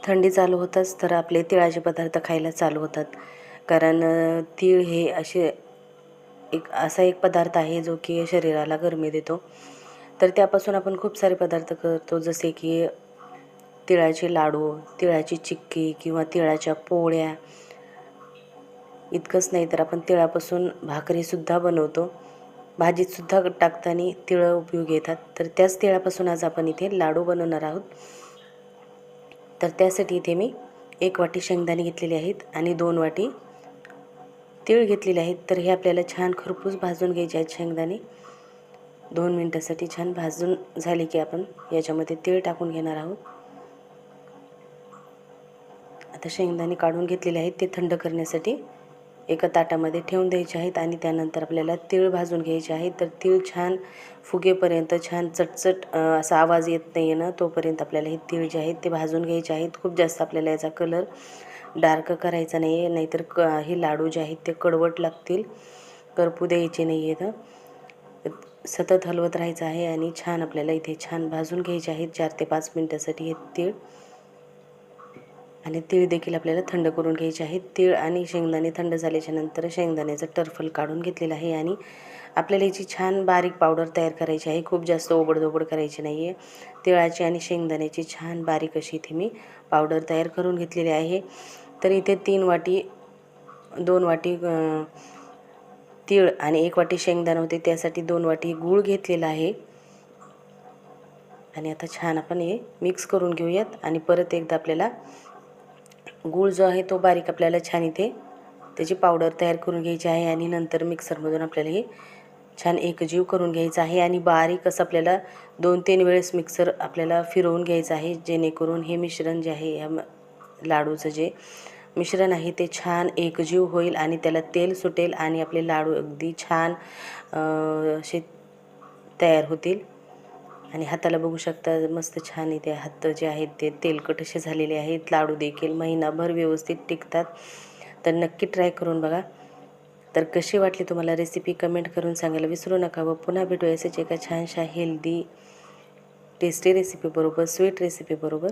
थंडी चालू होताच तर आपले तिळाचे पदार्थ खायला चालू होतात. कारण तीळ हे असा एक पदार्थ आहे जो की शरीराला गरमी देतो. तर त्यापासून आपण खूप सारे पदार्थ करतो, जसे की तिळाचे लाडू, तिळाची चिक्की किंवा तिळाच्या पोळ्या. इतकंच नाही तर आपण तिळापासून भाकरीसुद्धा बनवतो. भाजीतसुद्धा टाकताना तिळं उपयोगी येतात. तर त्याच तिळापासून आज आपण इथे लाडू बनवणार आहोत. तर त्यासाठी इथे मी 1 वाटी शेंगदाणे घेतलेले आहेत आणि 2 वाटी तीळ घेतलेले आहेत. तर हे आपल्याला छान खरपूस भाजून घ्यायचे आहेत शेंगदाणे. 2 मिनिटासाठी छान भाजून झाले की आपण याच्यामध्ये तीळ टाकून घेणार आहोत. आता शेंगदाणे काढून घेतलेले आहेत, ते थंड करण्यासाठी एका ताटामध्ये ठेवून द्यायचे आहेत आणि त्यानंतर आपल्याला तीळ भाजून घ्यायचे आहेत. तर तीळ छान फुगेपर्यंत छान चटचट असा आवाज येत नाही आहे ना, तोपर्यंत आपल्याला हे तीळ जे आहेत ते भाजून घ्यायचे आहेत. खूप जास्त आपल्याला याचा कलर डार्क करायचा नाही आहे, नाहीतर हे लाडू जे आहेत ते कडवट लागतील, करपू द्यायचे नाही आहेत. सतत हलवत राहायचं आहे आणि छान आपल्याला इथे छान भाजून घ्यायचे आहेत 4 ते 5 मिनटासाठी हे तीळ. आणि तीळ देखील आपल्याला थंड करून घ्यायचे आहेत. तीळ आणि शेंगदाणे थंड झाल्याच्या नंतर शेंगदाण्याचं टरफल काढून घेतलेलं आहे आणि आपल्याला याची छान बारीक पावडर तयार करायची आहे. खूप जास्त ओबडधोबड करायची नाही आहे. तिळाची आणि शेंगदाण्याची छान बारीक अशी इथे मी पावडर तयार करून घेतलेली आहे. तर इथे 2 वाटी तीळ आणि 1 वाटी शेंगदाणे होते, त्यासाठी 2 वाटी गूळ घेतलेला आहे. आणि आता छान आपण हे मिक्स करून घेऊयात आणि परत एकदा आपल्याला गूळ जो आहे तो बारीक आपल्याला छान इथे त्याची पावडर तयार करून घ्यायची आहे आणि नंतर मिक्सरमधून आपल्याला हे छान एकजीव करून घ्यायचं आहे आणि बारीक असं आपल्याला 2-3 वेळेस मिक्सर आपल्याला फिरवून घ्यायचं आहे, जेणेकरून हे मिश्रण जे आहे या लाडूचं जे मिश्रण आहे ते छान एकजीव होईल आणि त्याला तेल सुटेल आणि आपले लाडू अगदी छान असे तयार होतील. आणि हाताला बघू शकता मस्त छान इथे हात जे आहेत ते तेलकट असे झालेले आहेत. लाडू देखील महिनाभर व्यवस्थित टिकतात. तर नक्की ट्राय करून बघा. तर कशी वाटली तुम्हाला रेसिपी कमेंट करून सांगायला विसरू नका. व पुन्हा भेटूया असेच एका छानशा हेल्दी टेस्टी रेसिपीबरोबर, स्वीट रेसिपीबरोबर.